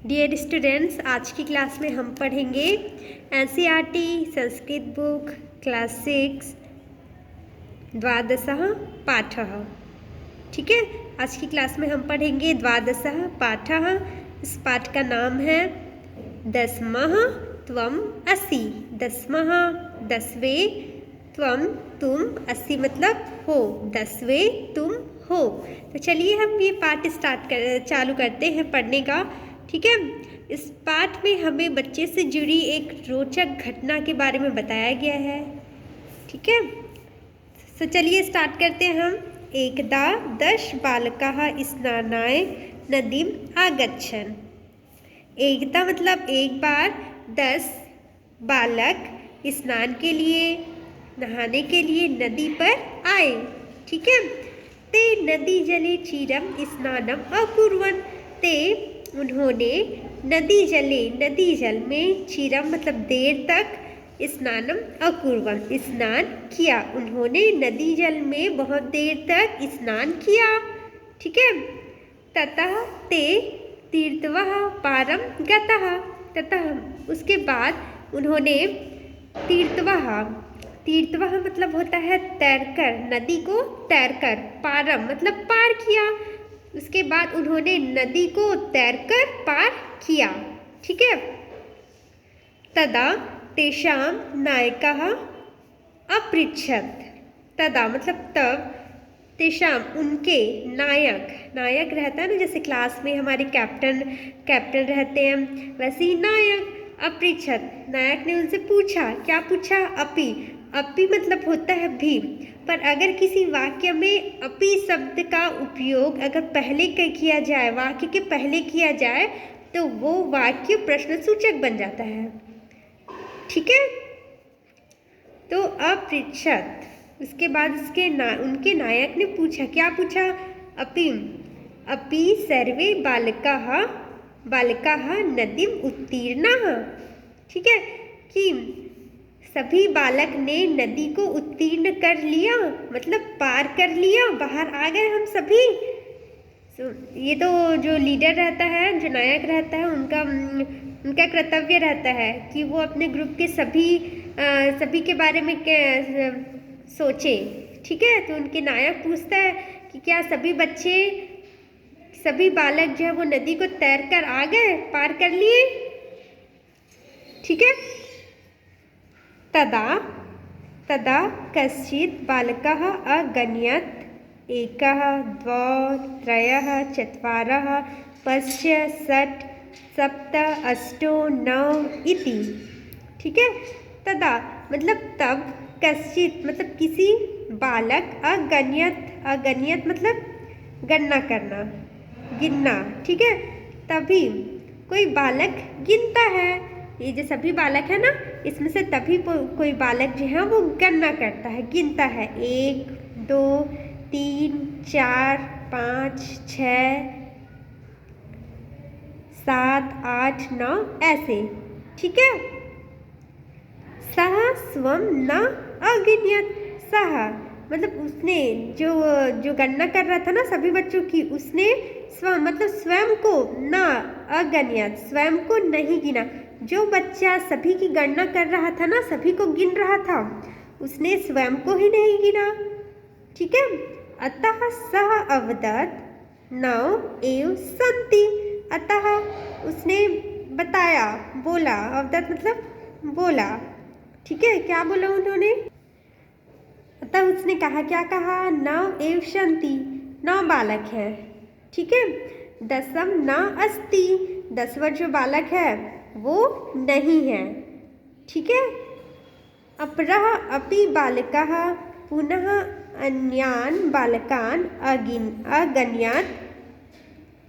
Dear students, आज की class में हम पढ़ेंगे एनसीईआरटी संस्कृत बुक क्लास 6 द्वादशः पाठः। ठीक है, आज की क्लास में हम पढ़ेंगे द्वादशः पाठः। इस पाठ का नाम है दसमः त्वम् असि। दसमः दसवें, त्वम् तुम, असि मतलब हो, दसवें तुम हो। तो चलिए हम ये पाठ चालू करते हैं पढ़ने का। ठीक है, इस पाठ में हमें बच्चे से जुड़ी एक रोचक घटना के बारे में बताया गया है। ठीक है, तो चलिए स्टार्ट करते हैं हम। एकदा 10 बालकाः स्नानाय नदीम् आगच्छन्। एकदा मतलब एक बार, 10 बालक स्नान के लिए, नहाने के लिए नदी पर आए। ठीक है, ते नदी जले चिरम स्नानम अकुर्वन्। ते उन्होंने नदी जल में, चिरम मतलब देर तक, स्नानम अकुर्वन् स्नान किया। उन्होंने नदी जल में बहुत देर तक स्नान किया। ठीक है, ततः ते तीर्थवः पारम गतः। ततः उसके बाद उन्होंने तीर्थवः मतलब होता है तैरकर, नदी को तैरकर, पारम मतलब पार किया। उसके बाद उन्होंने नदी को तैरकर पार किया। ठीक है, तदा तेषां नायकः अपृच्छत्। तदा मतलब तब, तेषां उनके नायक रहता है ना, जैसे क्लास में हमारे कैप्टन रहते हैं, वैसे ही नायक अपृच्छत्, नायक ने उनसे पूछा। क्या पूछा? अपि मतलब होता है भी, पर अगर किसी वाक्य में अपि शब्द का उपयोग अगर पहले किया जाए, वाक्य के पहले किया जाए, तो वो वाक्य प्रश्नसूचक बन जाता है। ठीक है, तो अपृच्छत्, उसके बाद उनके नायक ने पूछा। क्या पूछा? अपि सर्वे बालकाः नदीम् उत्तीर्णाः। ठीक है, कि सभी बालक ने नदी को उत्तीर्ण कर लिया, मतलब पार कर लिया, बाहर आ गए हम सभी। ये तो जो लीडर रहता है, जो नायक रहता है, उनका कर्तव्य रहता है कि वो अपने ग्रुप के सभी के बारे में सोचे। ठीक है, तो उनके नायक पूछता है कि क्या सभी बालक जो है वो नदी को तैर कर आ गए, पार कर लिए? ठीक है, तदा कश्चित् बालकः अगण्यत्। 1 2 3 4 5 6 7 8 9 इति। ठीक है, तदा मतलब तब, कश्चित् मतलब किसी बालक, अगण्यत मतलब गणना करना, गिनना। ठीक है, तभी कोई बालक गिनता है। ये जो सभी बालक है ना, इसमें से तभी कोई बालक जो है वो गणना करता है, गिनता है। 1 2 3 4 5 6 7 8 9 ऐसे। ठीक है, सः स्वं न अगिनयत्। सः मतलब उसने, जो गणना कर रहा था ना सभी बच्चों की, उसने स्वयं मतलब स्वयं को, न अगण्यत स्वयं को नहीं गिना। जो बच्चा सभी की गणना कर रहा था ना, सभी को गिन रहा था, उसने स्वयं को ही नहीं गिना। ठीक है, अतः सः अवदत् नौ एव सन्ति। अतः उसने बताया, बोला, अवदत् मतलब बोला। ठीक है, क्या बोला उन्होंने? अतः उसने कहा, क्या कहा? 9 एव सन्ति, 9 बालक हैं। ठीक है, 10 न अस्ति, 10वां जो बालक है वो नहीं है। ठीक है, अपरः अपि बालकः पुनः अन्यान् बालकान् अगण्यत्।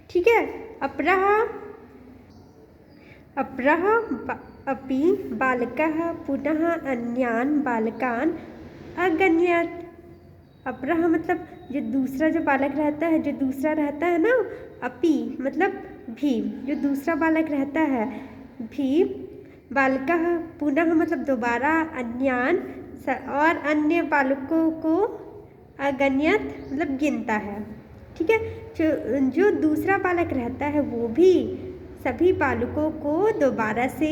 ठीक है, अपरः अपि बालकः पुनः अन्यान् बालकान् अगण्यत्। अपरः मतलब जो दूसरा जो बालक रहता है, जो दूसरा रहता है ना, अपि मतलब भी, जो दूसरा बालक रहता है, भी बालकः पुनः मतलब दोबारा, अन्यान और अन्य बालकों को अगण्यत मतलब गिनता है। ठीक है, जो दूसरा बालक रहता है वो भी सभी बालकों को दोबारा से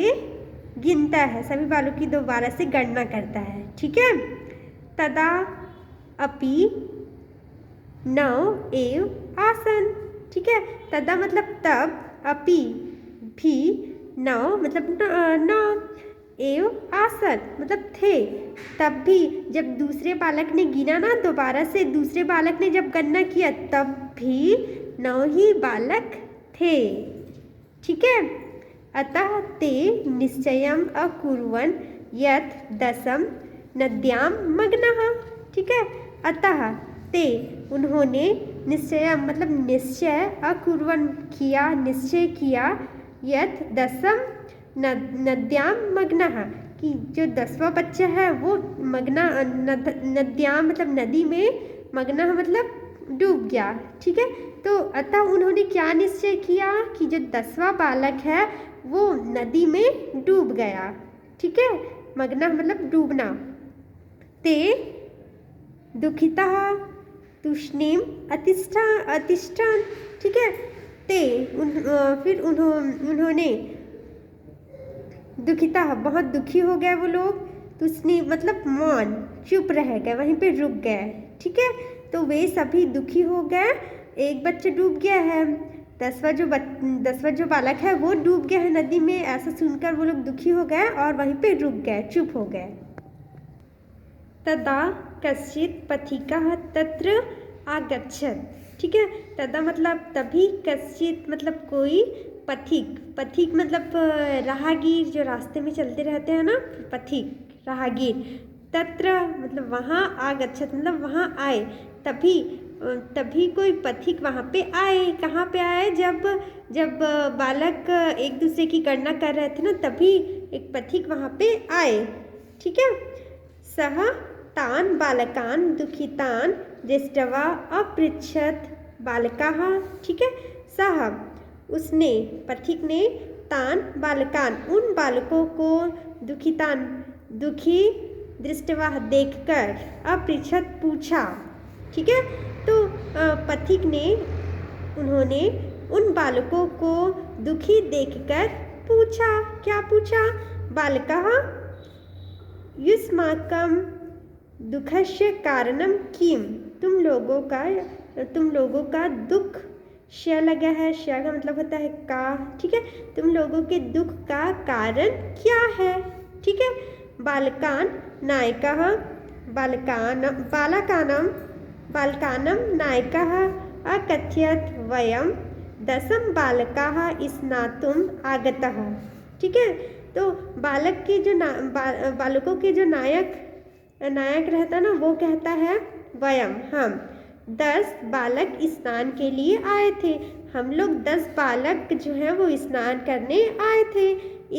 गिनता है, सभी बालकों की दोबारा से गणना करता है। ठीक है। तदा अपि नव एव आसन। ठीक है। तदा मतलब तब, अपि भी, नव मतलब नव, एव आसन मतलब थे। तब भी जब दूसरे बालक ने गिना ना, दोबारा से दूसरे बालक ने जब गणना किया, तब भी 9 ही बालक थे। ठीक है। अतः ते निश्चयम् अकुर्वन् यत् दशम नद्यां मग्नः। ठीक है। अतः ते उन्होंने निश्चय मतलब निश्चय, अकुर्वन् किया, निश्चय किया, यत् दशम नद्यां मग्नः कि जो 10वां बच्चा है वो मग्ना नद्यां मतलब नदी में, मग्नः मतलब डूब गया। ठीक है। तो अतः उन्होंने क्या निश्चय किया कि जो 10वां बालक है वो नदी में डूब गया। ठीक है। मग्नः मतलब डूबना। ते दुखितः तूष्णीम अतिष्ठान। ठीक है। ते फिर उन्होंने दुखिता बहुत दुखी हो गए वो लोग, तूष्णीम मतलब मौन, चुप रह गए, वहीं पे रुक गए। ठीक है। तो वे सभी दुखी हो गए, एक बच्चा डूब गया है, 10वां जो बालक है वो डूब गया है नदी में। ऐसा सुनकर वो लोग दुखी हो गए और वहीं पे रुक गए, चुप हो गए। तदा कश्चित् पथिकः तत्र आगच्छत्। ठीक है। तदा मतलब तभी, कश्चित् मतलब कोई, पथिक, पथिक मतलब राहगीर, जो रास्ते में चलते रहते हैं ना, पथिक राहगीर। तत्र मतलब वहाँ, आगच्छत् मतलब वहाँ आए। तभी कोई पथिक वहाँ पे आए। कहाँ पे आए? जब बालक एक दूसरे की गणना कर रहे थे ना, तभी एक पथिक वहाँ पे आए। ठीक है। सः तान बालकान दुखितान दृष्ट्वा अपृच्छत् बालकाः। ठीक है। सः उसने, पथिक ने, तान बालकान उन बालकों को, दुखितान दुखी, दृष्ट्वा देखकर, अपृच्छत् पूछा। ठीक है। तो पथिक ने, उन्होंने उन बालकों को दुखी देखकर पूछा। क्या पूछा? बालकाः युष्माकं दुःखस्य कारणं किम। तुम लोगों का दुख श लगा है, श का मतलब होता है का। ठीक है। तुम लोगों के दुख का कारण क्या है? ठीक है। बालकान नायकः बालकानां नायकः अकथयत् वयं 10 बालकाः स्नातुम् आगतः। ठीक है। तो बालक के जो बालकों के जो नायक रहता ना, वो कहता है वयम हम 10 बालक स्नान के लिए आए थे। हम लोग 10 बालक जो है वो स्नान करने आए थे।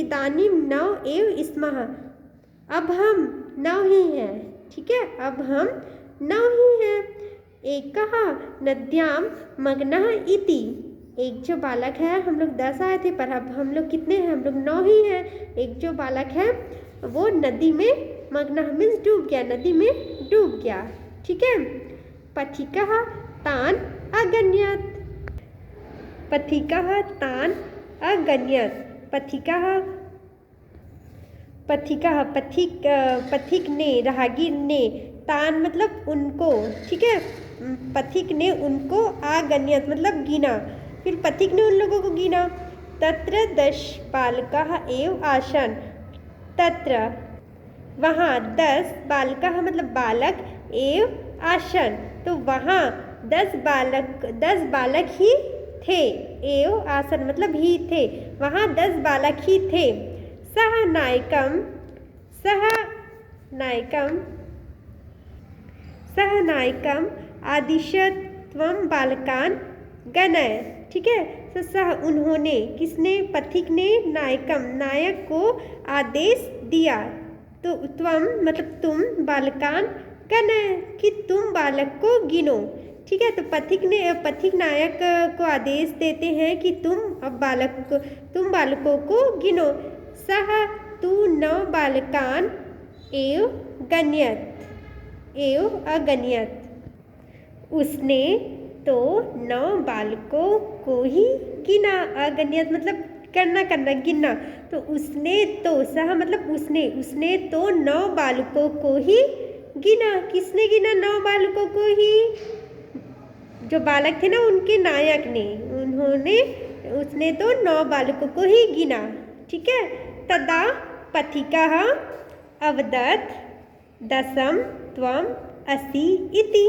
इदानीं 9 एव स्मः। अब हम 9 ही हैं। ठीक है। अब हम 9 ही हैं। एकः नद्यां मग्नः इति। एक जो बालक है, हम लोग 10 आए थे पर अब हम लोग कितने हैं? हम लोग 9 ही हैं। एक जो बालक है वो नदी में, मग्नः मीन्स डूब गया, नदी में डूब गया। ठीक है। पथिकः तान अगण्यत्। पथिकः तान अगण्यत्। पथिक ने, राहगीर ने, तान मतलब उनको। ठीक है। पथिक ने उनको आगण्यत मतलब गिना। फिर पथिक ने उन लोगों को गिना। तत्र 10 बालकाः एव आसन्। तत्र वहाँ 10 बालकाः मतलब बालक, एव आसन् तो वहाँ 10 बालक ही थे। एव आसन् मतलब ही थे, वहाँ 10 बालक ही थे। सः नायकम् आदिशत् त्वं बालकान् गणय। ठीक है। तो सह उन्होंने, किसने? पथिक ने नायक को आदेश दिया। तो त्वम मतलब तुम, बालकान गणय कि तुम बालक को गिनो। ठीक है। तो पथिक नायक को आदेश देते हैं कि तुम बालकों को गिनो। सह तु 9 बालकान एव अगण्यत्। उसने तो 9 बालकों को ही गिना। अगण्यत मतलब करना करना गिनना। तो उसने तो सह मतलब उसने तो 9 बालकों को ही गिना। किसने गिना? 9 बालकों को ही। जो बालक थे ना उनके नायक ने, उसने तो 9 बालकों को ही गिना। ठीक है। तदा पथिकः अवदत् दशम त्वम असि इति।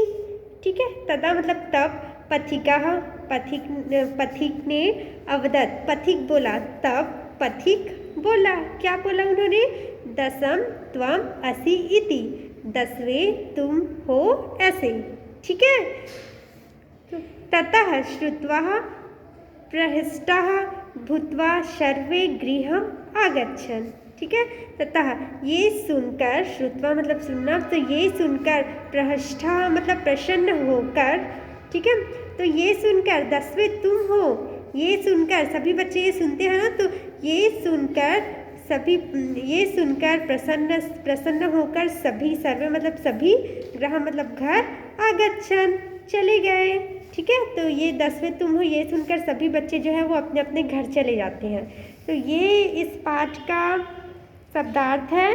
ठीक है। तदा मतलब तब, पथिकः पथिक ने, अवदत् पथिक बोला, तब पथिक बोला। क्या बोला उन्होंने? दशम त्वम असि इति, 10वें तुम हो ऐसे। ठीक है। ततः श्रुत्वा प्रहृष्टाः भूत्वा सर्वे गृहम् आगच्छन्। ठीक है। ततः ये सुनकर, श्रुत्वा मतलब सुनना, तो ये सुनकर, प्रहृष्टाः मतलब प्रसन्न होकर। ठीक है। तो ये सुनकर, 10वें तुम हो, ये सुनकर, सभी बच्चे ये सुनते हैं ना, तो ये सुनकर प्रसन्न होकर सभी, सर्वे मतलब सभी, ग्रह मतलब घर, आगच्छन् चले गए। ठीक है। तो ये 10वें तुम हो, ये सुनकर सभी बच्चे जो है वो अपने अपने घर चले जाते हैं। तो ये इस पाठ का शब्दार्थ है।